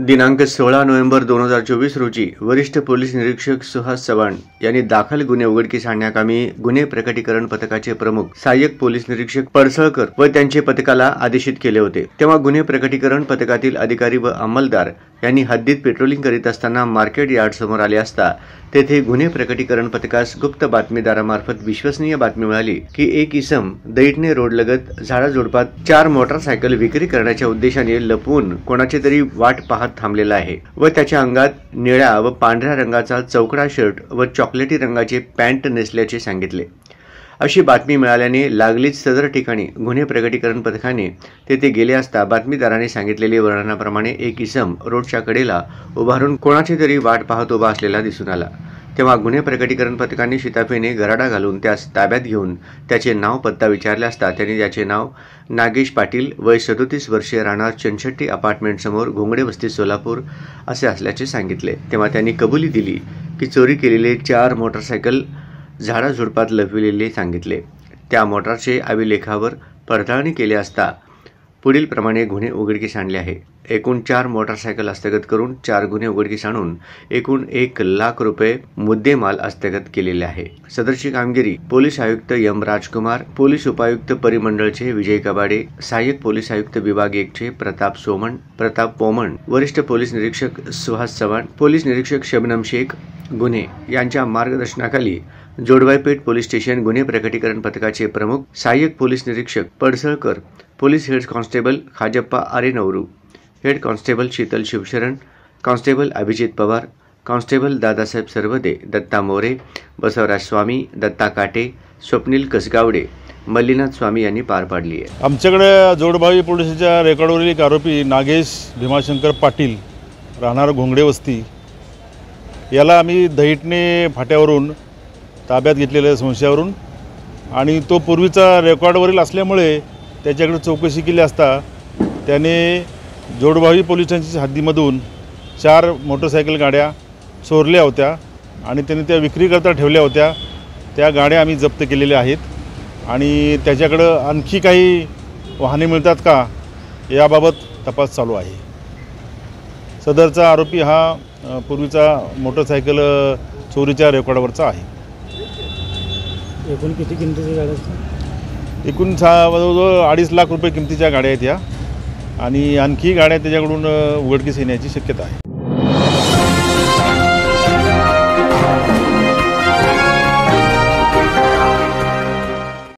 दिनांक 16 नोव्हेंबर 2024 रोजी वरिष्ठ पोलीस निरीक्षक सुहास चव्हाण यांनी दाखल गुन्हे उघडकीस आणण्याकामी गुन्हे प्रकटीकरण पथकाचे प्रमुख सहाय्यक पोलीस निरीक्षक पडसळकर व त्यांचे पथकाला आदेशित केले होते। तेव्हा गुन्हे प्रकटीकरण पथकातील अधिकारी व अंमलदार यांनी हद्दीत पेट्रोलिंग करीत असताना मार्केट यार्ड समोर आले असता तेथे गुन्हे प्रकटीकरण पथकास गुप्त बातमीदारामार्फत विश्वसनीय बातमी मिळाली की एक इसम दैठणे रोड लगत झाडाझुडपात 4 मोटारसायकल विक्री करण्याच्या उद्देशाने लपवून कोणाची तरी वाट पाहत थांबलेला आहे व त्याच्या अंगात निळ्या व पांढऱ्या रंगाचा चौकडा शर्ट व चॉकलेटी रंगाचे पॅन्ट नेसल्याचे सांगितले। अशी बातमी मिळाल्याने लागलीच सदर ठिकाणी गुन्हे प्रकटीकरण पथकाने तेथे गेले असता बातमीदाराने सांगितलेल्या वर्णनाप्रमाणे एक इसम रोडच्या कडेला उभारून कोणाची तरी वाट पाहत उभा असलेला दिसून आला। तेव्हा गुन्हे प्रकटीकरण पथकाने शिताफेने गराडा घालून त्यास ताब्यात घेऊन त्याचे नाव पत्ता विचारले असता त्यांनी त्याचे नाव नागेश पाटील वय 37 वर्षे राहणार चनशेट्टी अपार्टमेंट समोर घोंगडे वस्ती सोलापूर असे असल्याचे सांगितले। तेव्हा त्यांनी कबुली दिली की चोरी केलेले 4 मोटारसायकल झाडाझुडपात लपविलेले सांगितले। त्या मोटारचे अभिलेखावर पडताळणी केली असता पुढील प्रमाणे गुन्हे उघडकीस आणले आहे। एकूण 4 मोटारसायकल हस्तगत करून 4 गुन्हे उघडकीस आणून एकूण 1 लाख रुपये मुद्देमाल हस्तगत केलेले आहे। सदरची कामगिरी पोलीस आयुक्त एम राजकुमार, पोलीस उपायुक्त परिमंडळचे विजय कबाडे, सहाय्यक पोलीस आयुक्त विभाग 1 चे प्रताप पोमण, वरिष्ठ पोलीस निरीक्षक सुहास चव्हाण, पोलीस निरीक्षक शबनम शेख गुन्हे यांच्या मार्गदर्शनाखाली जोडवाईपेठ पोलीस स्टेशन गुन्हे प्रकटीकरण पथकाचे प्रमुख सहाय्यक पोलीस निरीक्षक Padsalkar, police head constable Khajappa Arenavaru, head constable Sheetal Shivsharan, constable Abhijit Pawar, constable Dadasaheb Sarawade, Datta More, Basavaraj Swami, Datta Kate, Swapnil कसगावडे, Mallinath स्वामी यांनी पार पाडली आहे। आमच्याकडे जोडबावी पोलिसांच्या रेकॉर्डवरील एक आरोपी नागेश भीमाशंकर पाटील राहणार घोंगडे वस्ती याला आम्ही दैठणे फाट्यावरून ताब्यात घेतलेल्या संशयावरून आणि तो पूर्वीचा रेकॉर्डवरील असल्यामुळे त्याच्याकडे चौकशी केली असता त्याने जोडबावी पोलिसांच्या हद्दीमधून 4 मोटरसायकल गाड्या चोरल्या होत्या आणि त्याने त्या विक्रीकरता ठेवल्या होत्या। त्या गाड्या आम्ही जप्त केलेल्या आहेत आणि त्याच्याकडं आणखी काही वाहने मिळतात का याबाबत तपास चालू आहे। सदरचा आरोपी हा पूर्वीचा मोटरसायकल चोरीच्या रेकॉर्डवरचा आहे। एकूण किती किमतीच्या गाड्या आहेत? एकूण जवळजवळ 2.5 लाख रुपये किमतीच्या गाड्या आहेत या आणि आणखी गाड्या त्याच्याकडून उघडकीस येण्याची शक्यता आहे।